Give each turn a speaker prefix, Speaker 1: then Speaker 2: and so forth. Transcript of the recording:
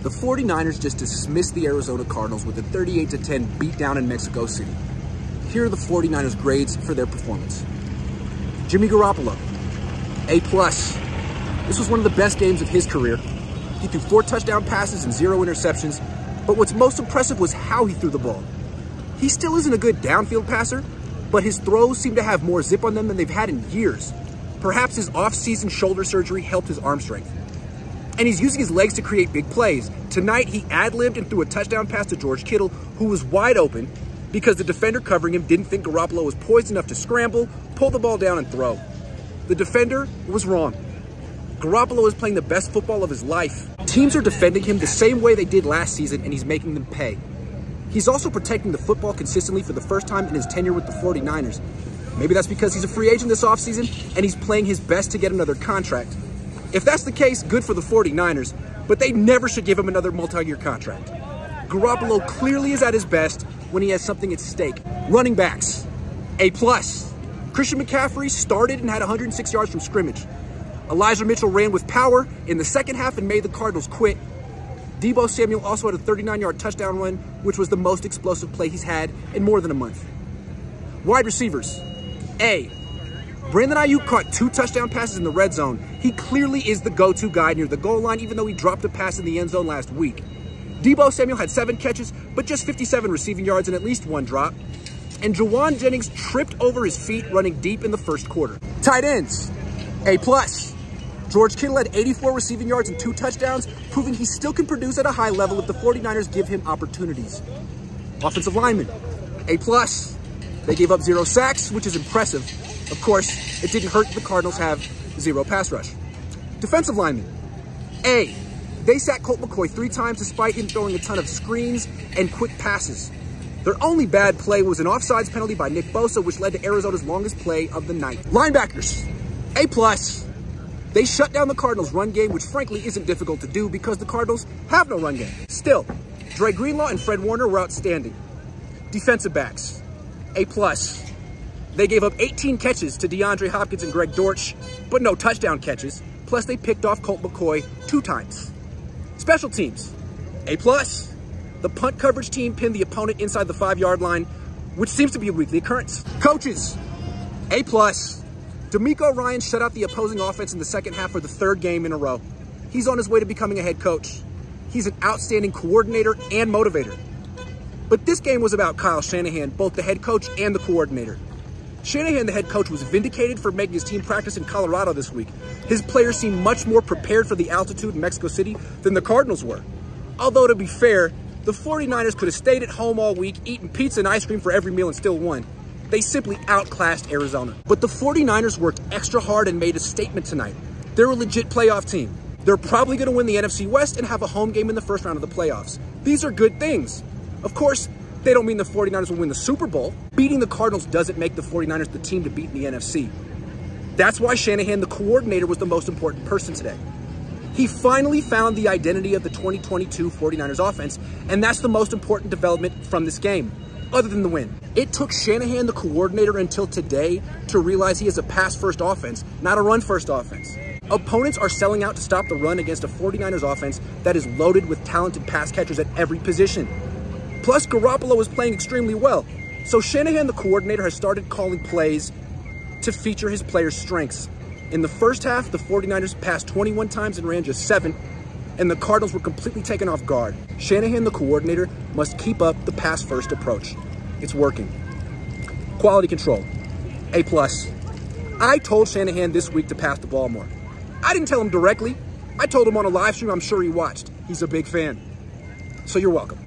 Speaker 1: The 49ers just dismissed the Arizona Cardinals with a 38-10 beatdown in Mexico City. Here are the 49ers grades for their performance. Jimmy Garoppolo, A+. This was one of the best games of his career. He threw 4 touchdown passes and 0 interceptions, but what's most impressive was how he threw the ball. He still isn't a good downfield passer, but his throws seem to have more zip on them than they've had in years. Perhaps his off-season shoulder surgery helped his arm strength. And he's using his legs to create big plays. Tonight, he ad-libbed and threw a touchdown pass to George Kittle, who was wide open because the defender covering him didn't think Garoppolo was poised enough to scramble, pull the ball down, and throw. The defender was wrong. Garoppolo is playing the best football of his life. Teams are defending him the same way they did last season, and he's making them pay. He's also protecting the football consistently for the first time in his tenure with the 49ers. Maybe that's because he's a free agent this offseason, and he's playing his best to get another contract. If that's the case, good for the 49ers, but they never should give him another multi-year contract. Garoppolo clearly is at his best when he has something at stake. Running backs, A+. Christian McCaffrey started and had 106 yards from scrimmage. Elijah Mitchell ran with power in the second half and made the Cardinals quit. Deebo Samuel also had a 39-yard touchdown run, which was the most explosive play he's had in more than a month. Wide receivers, A. Brandon Ayuk caught 2 touchdown passes in the red zone. He clearly is the go-to guy near the goal line, even though he dropped a pass in the end zone last week. Deebo Samuel had 7 catches, but just 57 receiving yards and at least 1 drop. And Jawan Jennings tripped over his feet running deep in the first quarter. Tight ends, A+. George Kittle had 84 receiving yards and 2 touchdowns, proving he still can produce at a high level if the 49ers give him opportunities. Offensive linemen, A+. They gave up 0 sacks, which is impressive. Of course, it didn't hurt the Cardinals have 0 pass rush. Defensive linemen, A. They sacked Colt McCoy 3 times despite him throwing a ton of screens and quick passes. Their only bad play was an offsides penalty by Nick Bosa, which led to Arizona's longest play of the night. Linebackers, A+. They shut down the Cardinals' run game, which frankly isn't difficult to do because the Cardinals have no run game. Still, Dre Greenlaw and Fred Warner were outstanding. Defensive backs, A+. They gave up 18 catches to DeAndre Hopkins and Greg Dortch, but no touchdown catches. Plus, they picked off Colt McCoy 2 times. Special teams, A+. The punt coverage team pinned the opponent inside the 5-yard line, which seems to be a weekly occurrence. Coaches, A+. DeMeco Ryans shut out the opposing offense in the second half for the 3rd game in a row. He's on his way to becoming a head coach. He's an outstanding coordinator and motivator. But this game was about Kyle Shanahan, both the head coach and the coordinator. Shanahan, the head coach, was vindicated for making his team practice in Colorado this week. His players seemed much more prepared for the altitude in Mexico City than the Cardinals were. Although, to be fair, the 49ers could have stayed at home all week, eating pizza and ice cream for every meal and still won. They simply outclassed Arizona. But the 49ers worked extra hard and made a statement tonight. They're a legit playoff team. They're probably going to win the NFC West and have a home game in the first round of the playoffs. These are good things. Of course, they don't mean the 49ers will win the Super Bowl. Beating the Cardinals doesn't make the 49ers the team to beat in the NFC. That's why Shanahan, the coordinator, was the most important person today. He finally found the identity of the 2022 49ers offense, and that's the most important development from this game, other than the win. It took Shanahan, the coordinator, until today to realize he has a pass-first offense, not a run-first offense. Opponents are selling out to stop the run against a 49ers offense that is loaded with talented pass catchers at every position. Plus, Garoppolo is playing extremely well, so Shanahan, the coordinator, has started calling plays to feature his players' strengths. In the first half, the 49ers passed 21 times and ran just 7, and the Cardinals were completely taken off guard. Shanahan, the coordinator, must keep up the pass-first approach. It's working. Quality control, A+. I told Shanahan this week to pass the ball more. I didn't tell him directly. I told him on a live stream I'm sure he watched. He's a big fan. So you're welcome.